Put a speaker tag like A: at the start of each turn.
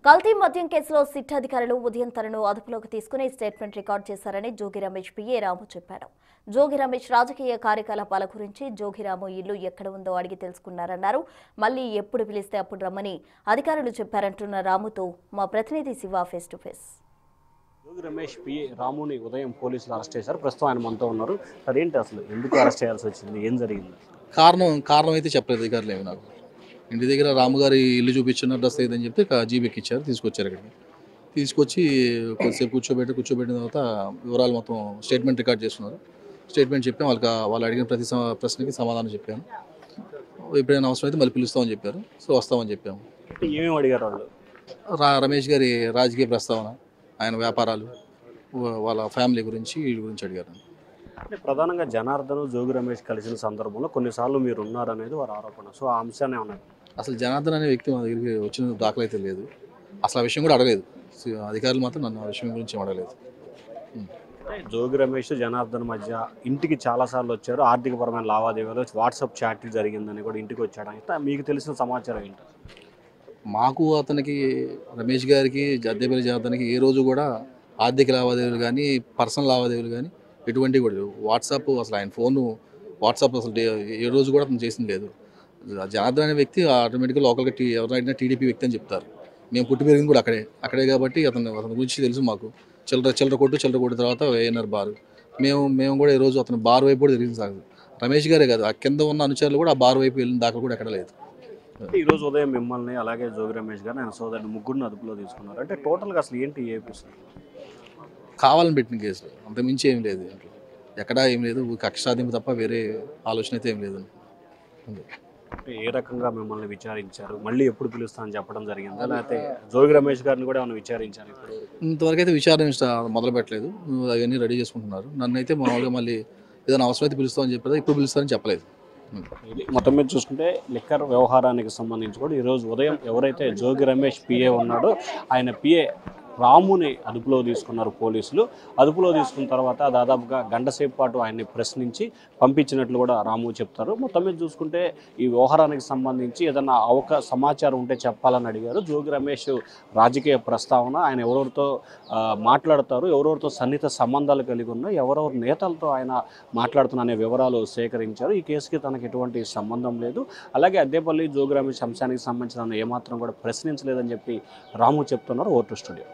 A: కల్తీ మద్యం కేసులో సిట్ అధికారులు ఉదయం తనను అదుపులోకి తీసుకుని స్టేట్మెంట్ రికార్డు చేశారని జోగి రమేష్ పిఏ రాము చెప్పారు. జోగి రమేష్ రాజకీయ కార్యకలాపాల గురించి జోగిరాము ఇల్లు ఎక్కడ ఉందో అడిగి తెలుసుకున్నారన్నారు. మళ్లీ ఎప్పుడు పిలిస్తే అప్పుడు రమ్మని అధికారులు చెప్పారంటున్న రాముతో మా ప్రతినిధి Shiva face to face.
B: Jogi Ramesh PA రాముని ఉదయం పోలీసులు అరెస్ట్ చేశారు. ప్రస్తుతం ఆయన మనతో ఉన్నారు. సార్, ఏంటి అసలు ఎందుకు అరెస్ట్ చేయాల్సి వచ్చింది? ఏం జరిగింది?
C: కారణం అయితే చెప్పలేదు అధికారులు ఏమి. నాకు ఇంటి దగ్గర రాముగారి ఇల్లు చూపించిన అడ్రస్ ఏదని చెప్తే జీబీకి ఇచ్చారు, తీసుకొచ్చారు. ఇక్కడికి తీసుకొచ్చి కొద్దిసేపు కూర్చోబెట్టిన తర్వాత వివరాలు మొత్తం స్టేట్మెంట్ రికార్డ్ చేసుకున్నారు. స్టేట్మెంట్ చెప్పాం, వాళ్ళు అడిగిన ప్రతి ప్రశ్నకి సమాధానం చెప్పాను. ఎప్పుడైనా అవసరం అయితే మళ్ళీ పిలుస్తామని చెప్పారు. సో వస్తామని చెప్పాము.
B: ఏమేమి అడిగారు వాళ్ళు?
C: రమేష్ గారి రాజకీయ ప్రస్తావన, ఆయన వ్యాపారాలు, వాళ్ళ ఫ్యామిలీ గురించి వీటి గురించి అడిగారు.
B: అంటే ప్రధానంగా జనార్దన్, జోగి రమేష్ కలిసిన సందర్భంలో కొన్నిసార్లు మీరు ఉన్నారనేది వారి ఆరోపణ. సో ఆ అంశాన్ని ఉన్నారు.
C: అసలు జనార్దన్ అనే వ్యక్తి మా దగ్గరికి వచ్చిన దాఖలు అయితే లేదు. అసలు ఆ విషయం కూడా అడగలేదు. అధికారులు మాత్రం నన్ను ఆ విషయం గురించి అడగలేదు.
B: జోగి రమేష్, జనార్దన్ మధ్య ఇంటికి చాలాసార్లు వచ్చారు. ఆర్థికపరమైన లావాదేవీలు, వాట్సాప్ చాట్ జరిగిందని కూడా ఇంటికి వచ్చాడు. మీకు తెలిసిన సమాచారం ఏంటి?
C: మాకు అతనికి, రమేష్ గారికి, జద్దేపల్లి జనార్దన్కి ఏ రోజు కూడా ఆర్థిక లావాదేవీలు కానీ, పర్సనల్ లావాదేవీలు కానీ ఎటువంటివి కూడా లేవు. వాట్సాప్, అసలు ఆయన ఫోను వాట్సాప్ అసలు ఏ రోజు కూడా అతను చేసింది లేదు. జనార్దన్ అనే వ్యక్తి ఆటోమేటిక్గా లోకల్గా ఎవరైనా టీడీపీ వ్యక్తి అని చెప్తారు. మేము పుట్టి పెరిగింది కూడా అక్కడే కాబట్టి అతని గురించి తెలుసు మాకు. చిల్లర కొట్టు తర్వాత ఏఎన్ఆర్ బారు. మేము కూడా ఈరోజు అతను బార్ వైపు కూడా తిరిగి సాగదు. రమేష్ గారే కాదు, ఆ కింద ఉన్న అనుచరులు కూడా ఆ బార్ వైపు వెళ్ళిన దాకా కూడా ఎక్కడ లేదు.
B: ఈరోజు ఉదయం మిమ్మల్ని, అలాగే జోగి రమేష్ గారిని, ఆయన సోదరుని ముగ్గురిని అదుపులో తీసుకున్నారు. అంటే టోటల్గా అసలు ఏంటి ఏపీసీ?
C: కావాలని పెట్టిన కేసులు, అంతకుమించి ఏం లేదు. ఎక్కడా ఏం లేదు. కక్ష సాధింపు తప్ప వేరే ఆలోచన అయితే ఏం లేదు.
B: ఏ రకంగా మిమ్మల్ని విచారించారు? మళ్ళీ ఎప్పుడు పిలుస్తా అని చెప్పడం జరిగిందా? లేకపోతే జోగి రమేష్ గారిని కూడా ఏమైనా విచారించారు?
C: ఇంతవరకు అయితే విచారణ మొదలు పెట్టలేదు. అవన్నీ రెడీ చేసుకుంటున్నారు. నన్ను అయితే మామూలుగా మళ్ళీ ఏదైనా అవసరం అయితే పిలుస్తామని చెప్పారు. ఇప్పుడు పిలుస్తారని చెప్పలేదు.
B: మొత్తం మీద చూసుకుంటే లిక్కర్ వ్యవహారానికి సంబంధించి కూడా ఈరోజు ఉదయం ఎవరైతే జోగి రమేష్ పిఏ ఉన్నాడో ఆయన పిఏ రాముని అదుపులో తీసుకున్నారు పోలీసులు. అదుపులో తీసుకున్న తర్వాత దాదాపుగా గంట సేపు పాటు ఆయన్ని ప్రశ్నించి పంపించినట్లు కూడా రాము చెప్తారు. మొత్తం మీద చూసుకుంటే ఈ వ్యవహారానికి సంబంధించి ఏదైనా సమాచారం ఉంటే చెప్పాలని అడిగారు. జోగి రమేష్ రాజకీయ ప్రస్తావన, ఆయన ఎవరెవరితో మాట్లాడతారు, ఎవరెవరితో సన్నిహిత సంబంధాలు కలిగి ఉన్నా, ఎవరెవరు నేతలతో ఆయన మాట్లాడుతున్న అనే వివరాలు సేకరించారు. ఈ కేసుకి తనకు ఎటువంటి సంబంధం లేదు. అలాగే అద్దేపల్లి జోగి రమేష్ అంశానికి సంబంధించిన ఏమాత్రం కూడా ప్రశ్నించలేదని చెప్పి రాము చెప్తున్నారు. Vote studio.